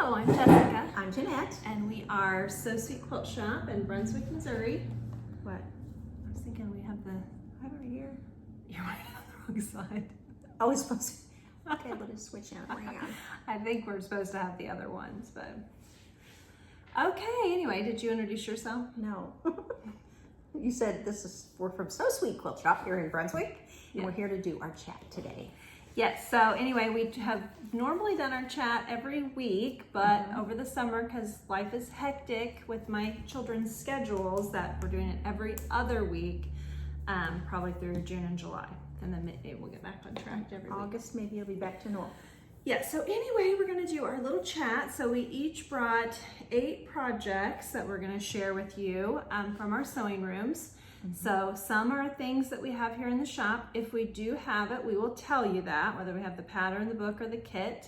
Hello, I'm Jessica. I'm Jeanette. And we are So Sweet Quilt Shop in Brunswick, Missouri. What? I was thinking we have I have it right here. You're right on the wrong side. Oh, it's supposed to. Okay, let us switch out around. I think we're supposed to have the other ones, but. Okay, anyway, did you introduce yourself? No. You said we're from So Sweet Quilt Shop here in Brunswick, and we're here to do our chat today. Yes, so anyway, we have normally done our chat every week, but over the summer, because life is hectic with my children's schedules, that we're doing it every other week, probably through June and July. And then maybe we'll get back on track every week. August, maybe it'll be back to normal. Yeah, so anyway, we're gonna do our little chat. So we each brought 8 projects that we're gonna share with you from our sewing rooms. So some are things that we have here in the shop. If we do have it, we will tell you that, whether we have the pattern, the book, or the kit.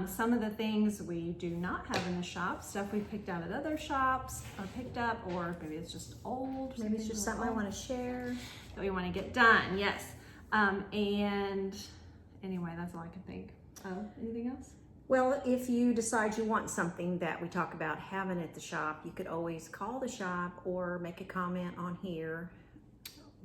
Some of the things we do not have in the shop, stuff we picked out at other shops or picked up, or maybe it's just old. Maybe it's just something I want to share. That we want to get done, yes. And anyway, that's all I can think. Anything else? Well, if you decide you want something that we talk about having at the shop, you could always call the shop or make a comment on here.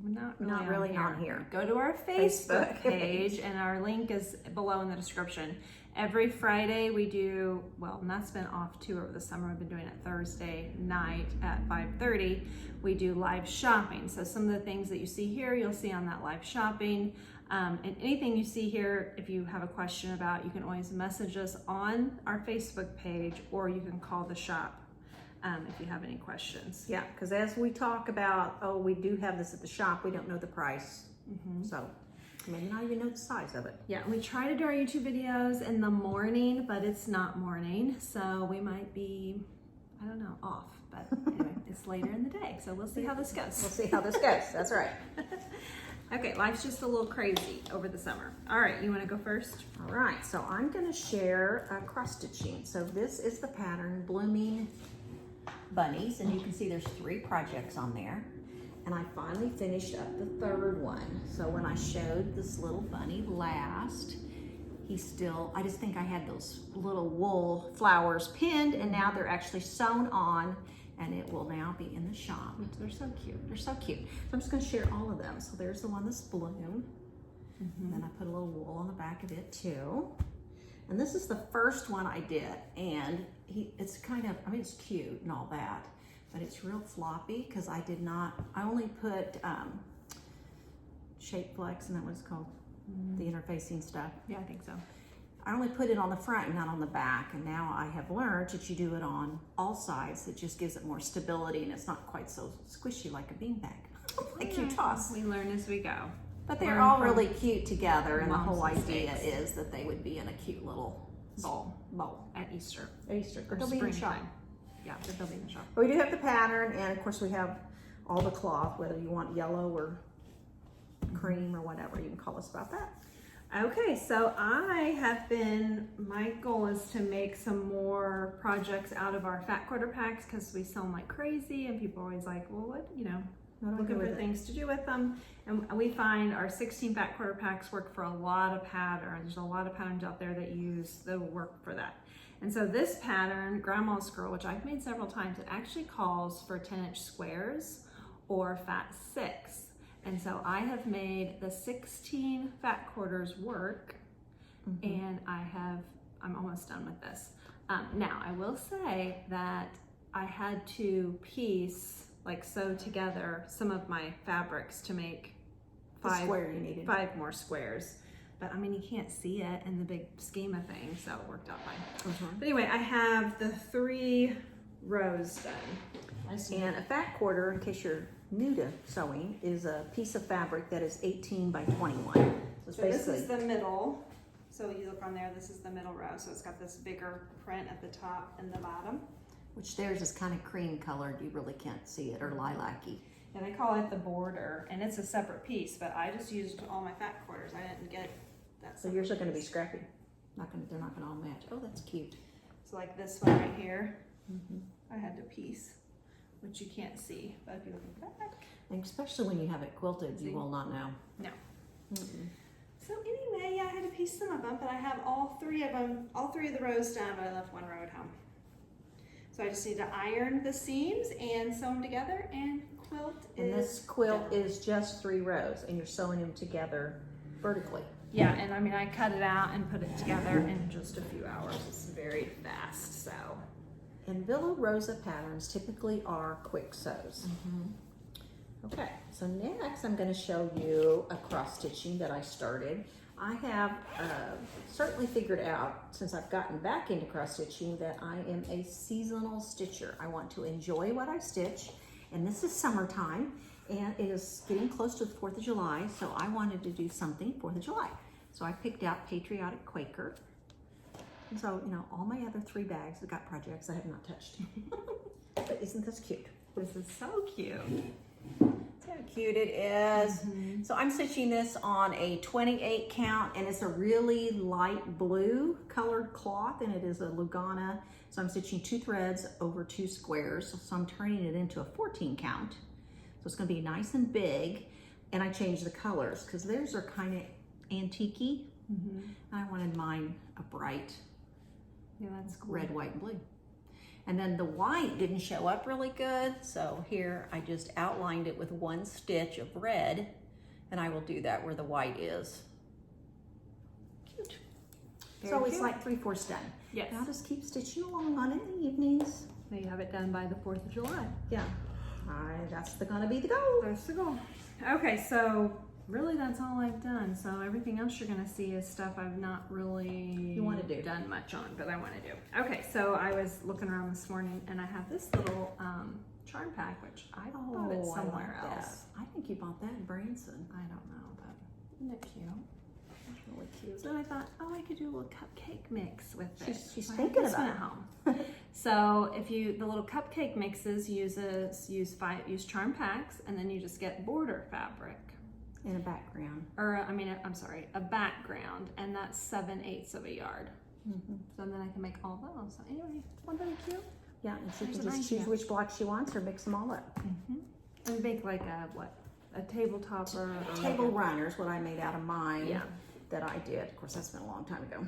Not really on here. Go to our Facebook page, and our link is below in the description. Every Friday we do, well, and that's been off too over the summer. We've been doing it Thursday night at 5:30. We do live shopping. So some of the things that you see here, you'll see on that live shopping. And anything you see here, if you have a question about, you can always message us on our Facebook page, or you can call the shop if you have any questions. Yeah, because as we talk about, oh, we do have this at the shop, we don't know the price. So maybe not even know the size of it. Yeah, we try to do our YouTube videos in the morning, but it's not morning. So we might be, I don't know, off. But anyway, it's later in the day. So we'll see how this goes. We'll see how this goes. That's right. Okay, life's just a little crazy over the summer. All right, you want to go first? All right, so I'm going to share cross stitching. So this is the pattern Blooming Bunnies, and you can see there's 3 projects on there. And I finally finished up the 3rd one. So when I showed this little bunny last, I just think I had those little wool flowers pinned, and now they're actually sewn on, and it will now be in the shop. They're so cute. They're so cute. So I'm just going to share all of them. So there's the one that's blue. And then I put a little wool on the back of it too. And this is the first one I did. And it's kind of, I mean, it's cute and all that, but it's real floppy because I only put Shape Flex, and that was called the interfacing stuff. Yeah, I think so. I only put it on the front and not on the back, and now I have learned that you do it on all sides. It just gives it more stability, and it's not quite so squishy like a beanbag, like you toss. We learn as we go. But they're all really cute together, and the whole idea is that they would be in a cute little bowl At Easter. Easter. Or They'll be in the shop. springtime. Yeah, but they'll be in the shop. But we do have the pattern, and of course we have all the cloth, whether you want yellow or cream or whatever. You can call us about that. Okay, so my goal is to make some more projects out of our fat quarter packs, because we sell them like crazy, and people are always like, well, what, looking for things to do with them. And we find our 16 fat quarter packs work for a lot of patterns. There's a lot of patterns out there that will work for that. And so this pattern, Grandma's Girl, which I've made several times, it actually calls for 10-inch squares or fat 6. And so I have made the 16 fat quarters work, and I'm almost done with this. Now, I will say that I had to sew together some of my fabrics to make 5 more squares. But I mean, you can't see it in the big scheme of things, so it worked out fine. But anyway, I have the 3 rows done. And a fat quarter, in case you're new to sewing, is a piece of fabric that is 18 by 21. So this is the middle. So you look on there, this is the middle row. So it's got this bigger print at the top and the bottom. Which theirs is kind of cream colored. You really can't see it, or lilac-y. And I call it the border, and it's a separate piece, but I just used all my fat quarters. I didn't get that. So yours are going to be scrappy. They're not going to all match. Oh, that's cute. So like this one right here, I had to piece, which you can't see, but if you look at the back. And especially when you have it quilted, you will not know. No. So anyway, I had a piece least some of them, but I have all three of the rows done, but I left one row at home. So I just need to iron the seams and sew them together, and quilt And this quilt is just 3 rows, and you're sewing them together vertically. Yeah, and I mean, I cut it out and put it together in just a few hours. It's very fast, so. And Villa Rosa patterns typically are quick sews. Okay, so next I'm going to show you a cross stitching that I started. I have certainly figured out, since I've gotten back into cross stitching, that I am a seasonal stitcher. I want to enjoy what I stitch, and this is summertime, and it is getting close to the 4th of July, so I wanted to do something 4th of July. So I picked out Patriotic Quaker. And so, you know, all my other 3 bags have got projects I have not touched. But isn't this cute? This is so cute. See how cute it is. So I'm stitching this on a 28 count, and it's a really light blue colored cloth, and it is a Lugana. So I'm stitching 2 threads over 2 squares. So I'm turning it into a 14 count. So it's gonna be nice and big. And I changed the colors because theirs are kind of antique-y. I wanted mine a bright that's cool. red, white, and blue. And then the white didn't show up really good, so here I just outlined it with 1 stitch of red, and I will do that where the white is. Cute. So it's like 3/4 done. Yes. And I'll just keep stitching along on it in the evenings. Now you have it done by the 4th of July. Yeah, that's gonna be the goal. That's the goal. Okay, so really that's all I've done. So everything else you're gonna see is stuff I've not really done much on, but I wanna do. Okay, so I was looking around this morning and I have this little charm pack, which I bought it somewhere else. I think you bought that in Branson. I don't know, but isn't it cute? It's really cute. So I thought, oh, I could do a little cupcake mix with it. She's So I have thinking this one about at home. So if the little cupcake mixes use charm packs, and then you just get border fabric. In a background. Or I'm sorry, a background, and that's 7/8 of a yard. So then I can make all those. So anyway, wasn't that cute? Yeah, and she There's can an just idea. choose which block she wants or mix them all up. And make like a tabletop or Table runners, what I made out of mine. Yeah. That I did. Of course, that's been a long time ago.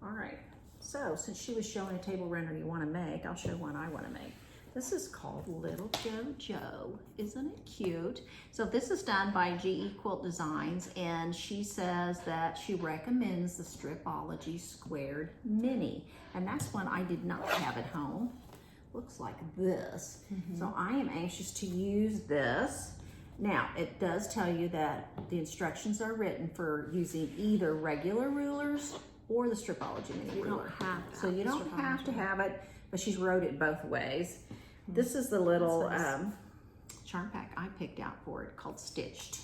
All right. So since she was showing a table runner you want to make, I'll show one I want to make. This is called Little JoJo. Isn't it cute? So this is done by GE Quilt Designs, and she says that she recommends the Stripology Squared Mini, and that's one I did not have at home. Looks like this. So I am anxious to use this. Now, it does tell you that the instructions are written for using either regular rulers or the Stripology Mini You don't ruler. have to So have you the don't have to Stripology. have it, but she's wrote it both ways. This is the little That's nice. charm pack I picked out for it called Stitched.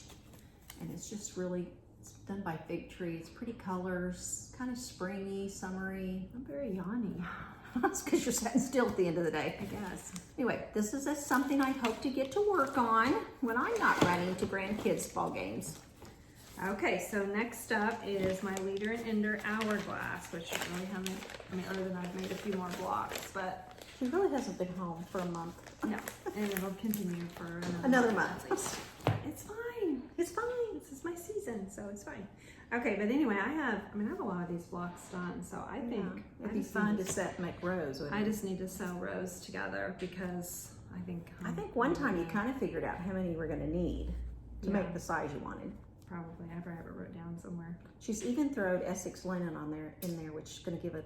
And it's just really, it's done by Fig Tree. It's pretty colors, kind of springy, summery. I'm very yawny, That's because you're sitting still at the end of the day. I guess. Anyway, this is something I hope to get to work on when I'm not running to grandkids' ball games. Okay, so next up is my Leader and Ender Hourglass, which I really haven't, other than I've made a few more blocks, but She really hasn't been home for a month. no, and it'll continue for Another month. at least. It's fine. It's fine. This is my season, so it's fine. Okay, but anyway, I have a lot of these blocks done, so I think It'd be fun to set and make rows. I just need to sew rows together because I think one time you kind of figured out how many you were going to need to Yeah. make the size you wanted. probably I have it wrote down somewhere. She's even thrown Essex linen in there, which is going to give it,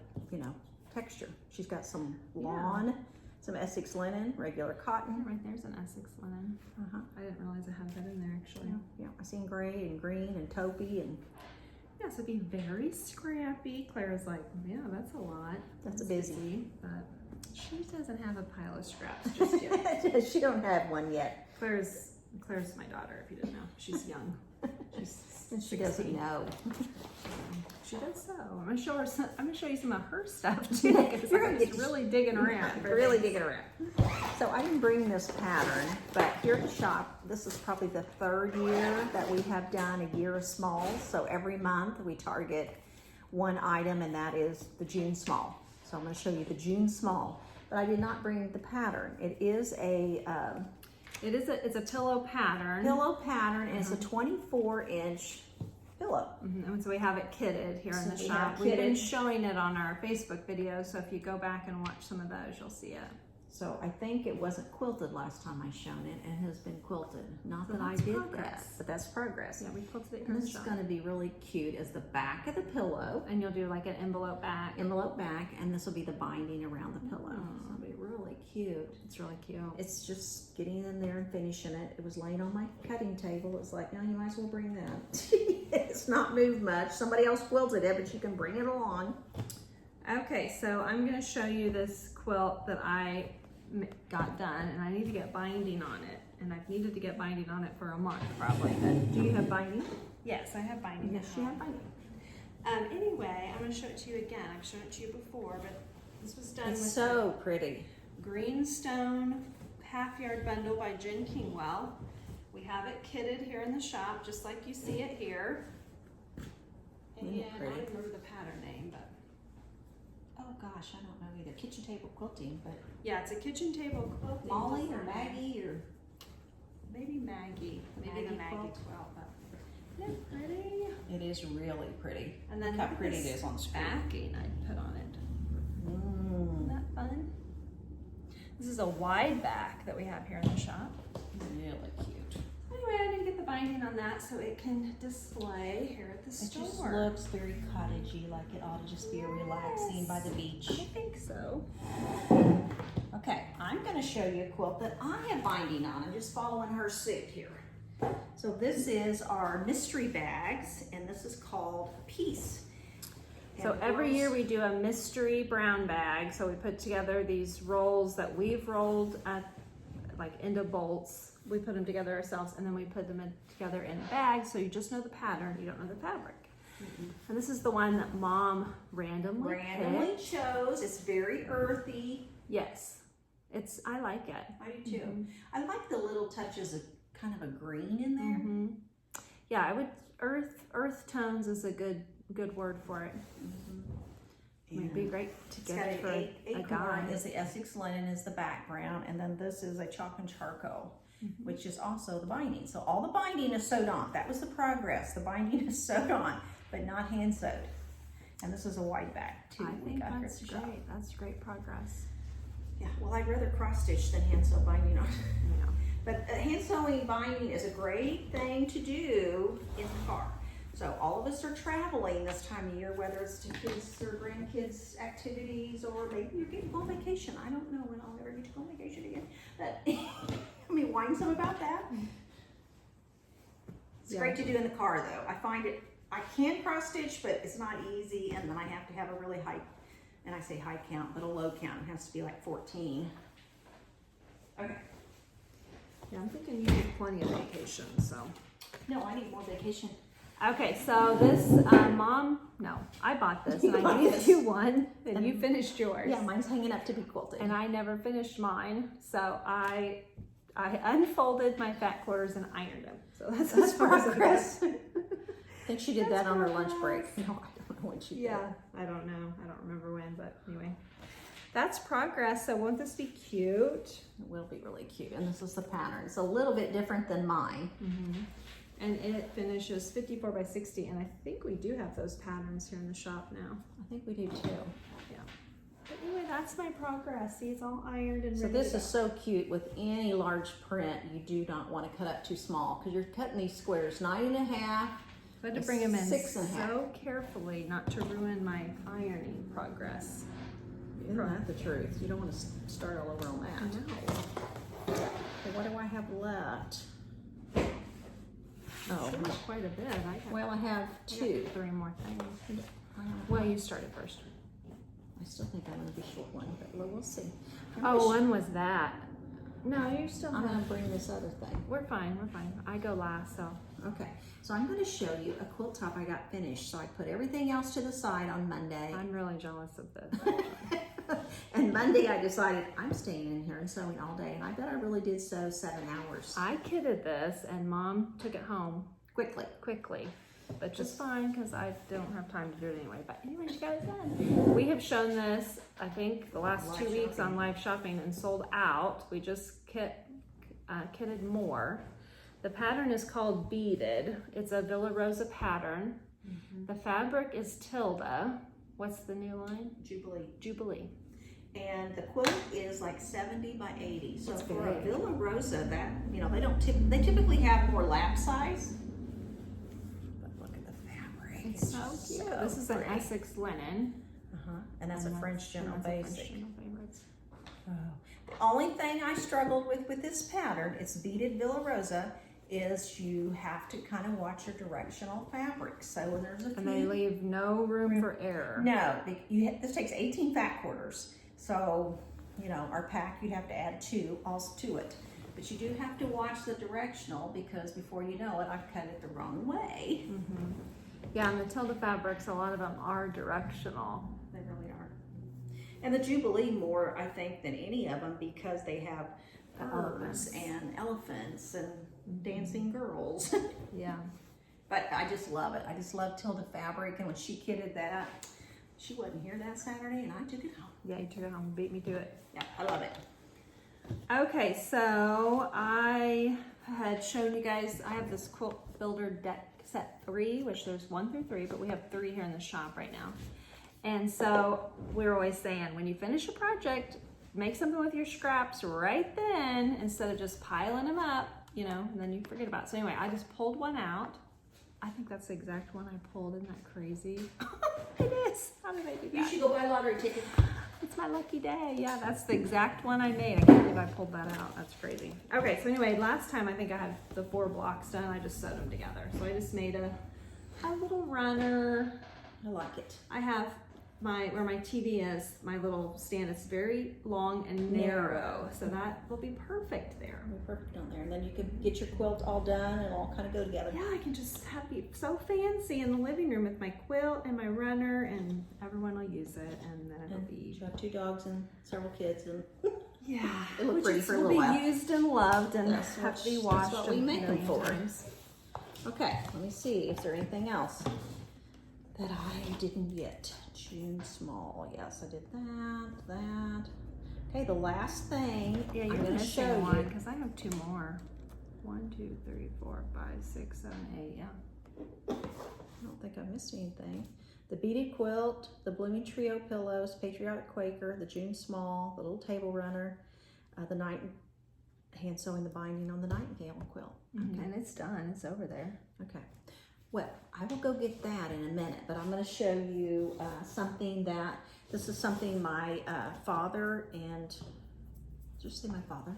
texture. She's got some lawn, some Essex linen, regular cotton. Right there's an Essex linen. I didn't realize I had that in there actually. Yeah, I seen gray and green and taupey, and Yeah, so be very scrappy. Claire's like, yeah, that's a lot. that's a busy. But she doesn't have a pile of scraps just yet. She don't have one yet. Claire's my daughter, if you didn't know. She's young. And she doesn't know. She does so. I'm gonna show you some of her stuff too. Because I'm just really digging around. Really digging around. So I didn't bring this pattern, but here at the shop, this is probably the 3rd year that we have done a year of smalls. So every month we target one item, and that is the June small. So I'm going to show you the June small, but I did not bring the pattern. It is it's a pillow pattern. pillow pattern, and it's a 24-inch pillow. And so we have it kitted here in the So we shop. have We've been kitted. showing it on our Facebook videos, so if you go back and watch some of those, you'll see it. So I think it wasn't quilted last time I shown it, and has been quilted. Not So that I that's did progress. that, but that's progress. Yeah, we quilted it here And in this the is shop. going to be really cute as the back of the pillow, And you'll do like an envelope back. envelope back, and this will be the binding around the pillow. So it'll be really cute. It's really cute. It's just getting in there and finishing it. It was laying on my cutting table. It's like, now you might as well bring that. It's not moved much. Somebody else quilted it, but you can bring it along. Okay, so I'm going to show you this quilt that I got done, and I need to get binding on it. And I've needed to get binding on it for a month probably. But Do you have binding? yes, I have binding. Yes, at you home. have binding. Anyway, I'm going to show it to you again. I've shown it to you before, but this was done It's with so pretty. the Greenstone Half Yard Bundle by Jen Kingwell. We have it kitted here in the shop, just like you see it here. And Isn't it I pretty? don't remember the pattern name, but Oh gosh, I don't know either. Kitchen table quilting, but yeah, it's a kitchen table quilting. Molly or design. Maggie or Maybe Maggie. Maybe the Maggie Maggie quilt. quilt. But isn't it pretty? it is really pretty. And then Look how look at pretty it this is on screen. backing I put on it. Mm, Isn't that fun? This is a wide back that we have here in the shop. really cute. Anyway, I didn't get the binding on that so it can display here at the It store. just looks very cottagey, like it ought to just be a relaxing by the beach. I think so. Okay, I'm going to show you a quilt that I have binding on. I'm just following her suit here. So this is our mystery bags, and this is called Peace. So And every yours- year we do a mystery brown bag. So we put together these rolls that we've rolled at like into bolts. We put them together ourselves and then we put them together in a bag. So you just know the pattern, you don't know the fabric. And this is the one that Mom randomly picked. chose. It's very earthy. Yes, I like it. I do too. I like the little touches of kind of a green in there. Mm-hmm. Yeah, I would earth tones is a good word for it. It'd be great to It's got get an for a acorn guy. is the Essex linen is the background, and then this is a chalk and charcoal, which is also the binding. So all the binding is sewed on. That was the progress. The binding is sewed on, but not hand sewed. And this is a wide back too. I we think got here at that's the shop. great. That's great progress. Yeah, well, I'd rather cross stitch than hand sew binding on. Yeah. But hand sewing binding is a great thing to do in the car. So all of us are traveling this time of year, whether it's to kids or grandkids activities, or maybe you're getting to go on vacation. I don't know when I'll ever get to go on vacation again, but I mean, whine some about that. It's Yeah. great to do in the car though. I find it, I can cross stitch, but it's not easy, and then I have to have a really high, and I say high count, but a low count. It has to be like 14. Okay. Yeah, I'm thinking you need plenty of vacation, so. No, I need more vacation. Okay, so this, I bought this and I bought gave this. you one and you finished yours. Yeah, mine's hanging up to be quilted. And I never finished mine, so I unfolded my fat quarters and ironed them. So that's as far as I progress. got. I think she did That's that on her lunch progress. break. No, I don't know when she did. Yeah, I don't know. I don't remember when, but anyway. That's progress, so won't this be cute? It will be really cute. And this is the pattern. It's a little bit different than mine. And it finishes 54 by 60, and I think we do have those patterns here in the shop now. I think we do too. But anyway, that's my progress. See, it's all ironed and So ready this to is so cute. With any large print, you do not want to cut up too small, because you're cutting these squares 9.5. I had to bring them in 6.5. so carefully not to ruin my ironing progress. Isn't that the truth? You don't want to start all over on I that. know. So what do I have left? Oh, Sure, quite a bit. well, I have I got 2. 3 more things. Well, you started first. I still think I'm going to be short one, but we'll see. Oh, one was that. No, you still I'm going have. to bring this other thing. We're fine. We're fine. I go last, so. Okay, so I'm going to show you a quilt top I got finished. So I put everything else to the side on Monday. I'm really jealous of this. And Monday I decided I'm staying in here and sewing all day. And I bet I really did sew 7 hours. I kitted this, and Mom took it home Quickly. but just fine because I don't have time to do it anyway. But anyway, she got it done. We have shown this, I think, the last Live 2 weeks on shopping. live shopping and sold out. We just kitted more. The pattern is called Beaded. It's a Villa Rosa pattern. The fabric is Tilda. What's the new line? Jubilee. Jubilee. And the quilt is like 70 by 80. So It's for a big. Villa Rosa, that, you know, they typically have more lap size. But look at the fabric. It's so cute. This is an pretty. Essex linen. And that's a French General and that's a French Basic. General Favorites. Oh. The only thing I struggled with this pattern, it's beaded Villa Rosa, is you have to kind of watch your directional fabric. So when there's a few. And they leave no room for error. No, this takes 18 fat quarters. So, you know, our pack, you'd have to add 2 also to it. But you do have to watch the directional because before you know it, I've cut it the wrong way. Yeah, and the Tilda fabrics, a lot of them are directional. They really are. And the Jubilee more, I think, than any of them because they have birds and elephants and dancing girls. Yeah. But I just love it. I just love Tilda fabric. And when she kitted that, she wasn't here that Saturday and I took it home. Yeah, you took it home and beat me to it. Yeah, I love it. Okay, so I had shown you guys, I have this Quilt Builder deck set 3, which there's 1 through 3, but we have 3 here in the shop right now. And so we're always saying, when you finish a project, make something with your scraps right then, instead of just piling them up, you know, and then you forget about it. So anyway, I just pulled one out. I think that's the exact one I pulled. Isn't that crazy? It is. How did I do that? You should go buy a lottery ticket. It's my lucky day. Yeah, that's the exact one I made. I can't believe I pulled that out. That's crazy. Okay, so anyway, last time I think I had the 4 blocks done. I just sewed them together. So I just made a little runner. I like it. I have where my TV is, my little stand. It's very long and narrow. So that will be perfect there. It'll be perfect on there. And then you can get your quilt all done and all kind of go together. Yeah, I can just be so fancy in the living room with my quilt and my runner, and everyone will use it, and then it'll be. You have 2 dogs and several kids, and Yeah, it'll look pretty for a will little while. be used and loved and That's have to be what- washed that's what we a make them million for. times. Okay, let me see. Is there anything else that I didn't get? June small. Yes, I did that. Okay, the last thing Yeah, you're I'm going to missing show one you. because I have 2 more. 1, 2, 3, 4, 5, 6, 7, 8. Yeah. I don't think I missed anything. The beaded quilt, the blooming trio pillows, Patriotic Quaker, the June small, the little table runner, the hand sewing the binding on the Nightingale quilt. Okay. And it's done. It's over there. Okay. Well, I will go get that in a minute, but I'm going to show you something that, this is something my father and, just say my father.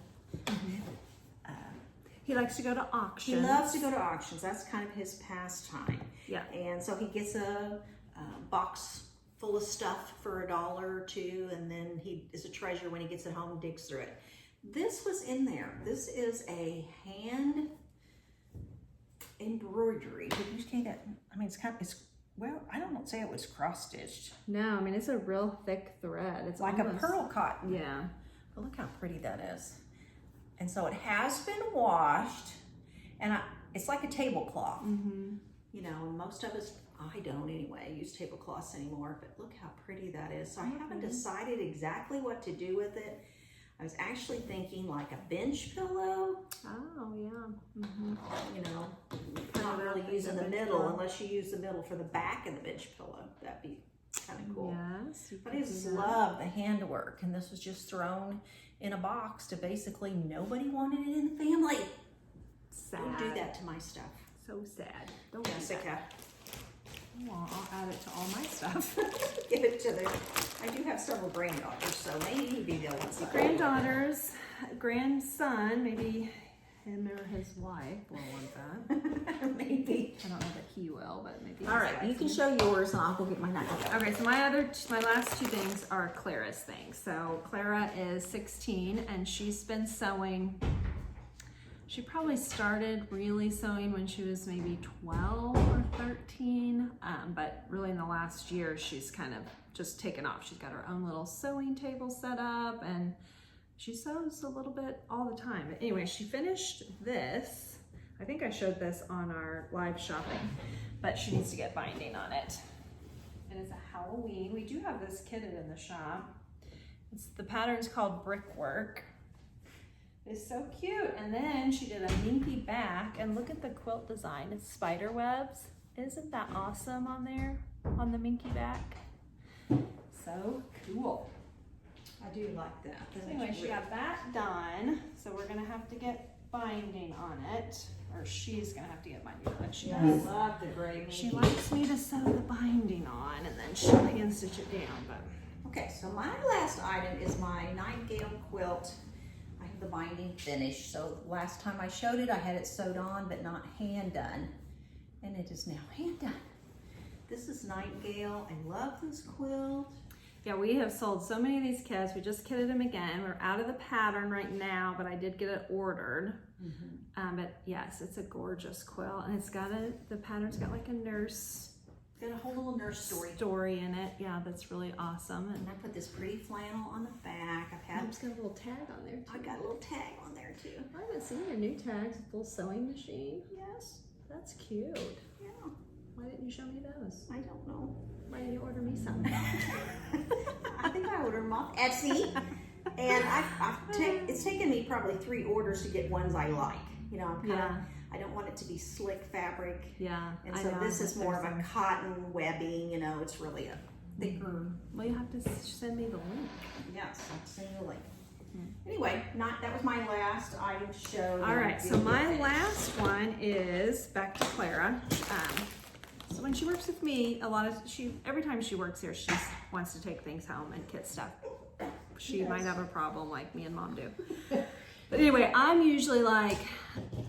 He likes to go to auctions. He loves to go to auctions. That's kind of his pastime. Yeah. And so he gets a box full of stuff for $1 or $2, and then he is a treasure when he gets it home and digs through it. This was in there. This is a hand embroidery. Did you see that? I mean, well, I don't say it was cross stitched. No, I mean, it's a real thick thread. It's Like almost, a pearl cotton. Yeah. But look how pretty that is. And so it has been washed, and it's like a tablecloth. You know, and most of us, I don't anyway, use tablecloths anymore, but look how pretty that is. So I haven't decided exactly what to do with it. I was actually thinking like a bench pillow. Oh, yeah. You know, Put not it really up using as a the bench middle pillow. unless you use the middle for the back of the bench pillow. That'd be kind of cool. Yes. You But could I do just that. love the handwork, and this was just thrown in a box to basically nobody wanted it in the family. Sad. Don't do that to my stuff. So sad. Don't do that. Jessica, Well, I'll add it to all my stuff. give it to them. I do have several granddaughters, so maybe he'd be the one. Granddaughters, grandson, maybe him or his wife will want that. Maybe. I don't know that he will, but maybe. All his right, wife you can will. show yours, and I'll go get my knife. Okay, so my last 2 things are Clara's things. So Clara is 16 and she's been sewing. She probably started really sewing when she was maybe 12 or 13, but really in the last year she's kind of just taken off. She's got her own little sewing table set up and she sews a little bit all the time. But anyway, she finished this. I think I showed this on our live shopping, but she needs to get binding on it. And it's a Halloween. We do have this kitted in the shop. The pattern's called Brickwork. It's so cute. And then she did a minky back, and look at the quilt design. It's spider webs. Isn't that awesome on there, on the minky back? So cool. I do like that. So anyway, she got that done. So we're gonna have to get binding on it, or she's gonna have to get binding on it. She I does. love the gray minky. She likes me to sew the binding on, and then she'll again stitch it down. But Okay, so my last item is my Nightingale quilt. I have the binding finished. So last time I showed it, I had it sewed on, but not hand done. And it is now hand done. This is Nightingale. I love this quilt. yeah, we have sold so many of these kits. We just kitted them again. We're out of the pattern right now, but I did get it ordered. But yes, it's a gorgeous quilt, and it's got the pattern's got like a nurse Got a whole little nurse story in it. Yeah, that's really awesome. And I put this pretty flannel on the back. Mom's got a little tag on there too. I got a little tag on there too. I haven't seen your new tags, full sewing machine. Yes. That's cute. Yeah. Why didn't you show me those? I don't know. Why didn't you order me some? I think I ordered them off Etsy, and it's taken me probably 3 orders to get ones I like. You know, I'm kind of, I don't want it to be slick fabric. Yeah. And so this is more of a cotton webbing. You know, it's really a thicker. Well, you have to send me the link. Yes, I'll send you a link. Anyway, that was my last item to show. All right, so my last one is back to Clara. So when she works with me, every time she works here, she just wants to take things home and kit stuff. She might have a problem like me and Mom do. But anyway, I'm usually like,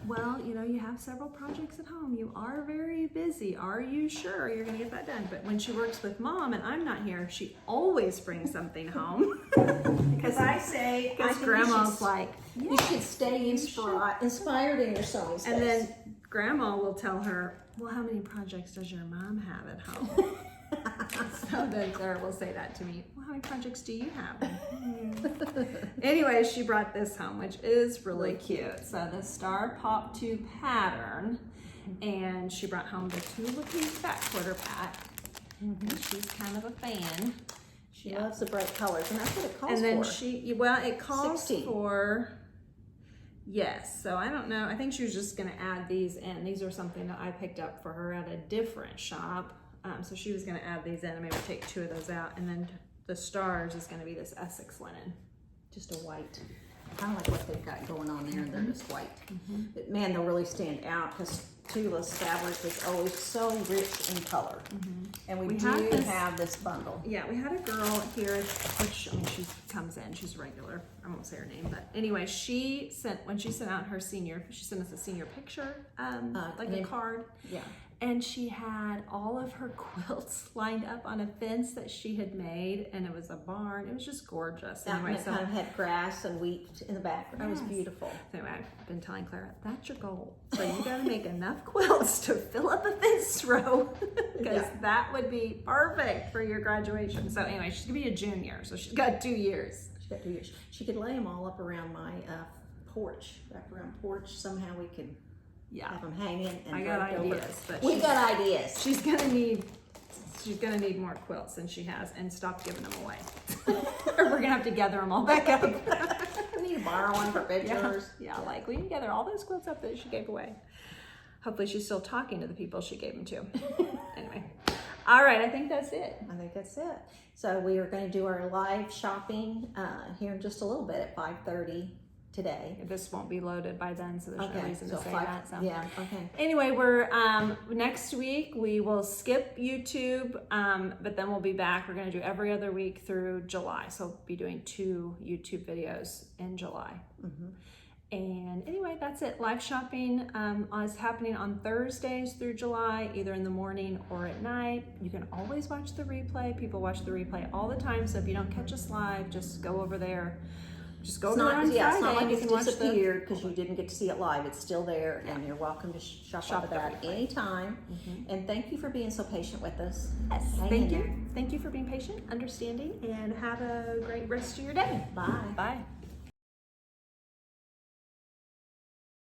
well, you know, you have several projects at home. You are very busy. Are you sure you're gonna get that done? But when she works with Mom and I'm not here, she always brings something home. Because I say, Because Grandma's like, you should stay inspired in your sewing space. and then Grandma will tell her, well, how many projects does your mom have at home? So then Clara will say that to me. Well, how many projects do you have? Anyway, she brought this home, which is really cute. So the Star Pop 2 pattern, and she brought home the Tula Pink back quarter pack. And she's kind of a fan. She loves the bright colors, and that's what it calls for. And then it calls 16. for, yes. So I don't know. I think she was just going to add these in. These are something that I picked up for her at a different shop. So she was going to add these in and maybe take 2 of those out. And then the stars is going to be this Essex linen. Just a white. Kind of like what they've got going on there. They're just white. But man, they'll really stand out because Tula's fabric is always so rich in color. And we do have this bundle. Yeah, we had a girl here, which, I mean, she comes in, she's regular. I won't say her name, but anyway, when she sent out her senior, she sent us a senior picture, like a card. Yeah. And she had all of her quilts lined up on a fence that she had made, and it was a barn. It was just gorgeous. Anyway, it kind of had grass and wheat in the background. It was beautiful. So anyway, I've been telling Clara, that's your goal. So you got to make enough quilts to fill up a fence row, because that would be perfect for your graduation. So anyway, she's gonna be a junior, so she's got 2 years. She's got 2 years. She could lay them all up around my porch, wraparound porch. Somehow we could have them hanging. And I got ideas, but we got ideas. She's gonna need more quilts than she has, and stop giving them away. Or we're gonna have to gather them all back up. We need to borrow one for pictures. Yeah, like we can gather all those quilts up that she gave away. Hopefully she's still talking to the people she gave them to. Anyway. All right, I think that's it. I think that's it. So we are going to do our live shopping here in just a little bit at 5:30 today. This won't be loaded by then, so there's no reason to say that. So. Yeah, okay. Anyway, we're next week we will skip YouTube, but then we'll be back. We're going to do every other week through July, so we'll be doing 2 YouTube videos in July. And anyway, that's it. Live shopping is happening on Thursdays through July, either in the morning or at night. You can always watch the replay. People watch the replay all the time, so if you don't catch us live, just go over there. Just go over there on Friday. It's not like it's disappeared because you didn't get to see it live. It's still there, and you're welcome to shop at that anytime. And thank you for being so patient with us. Yes, thank you. Thank you for being patient, understanding, and have a great rest of your day. Bye. Bye.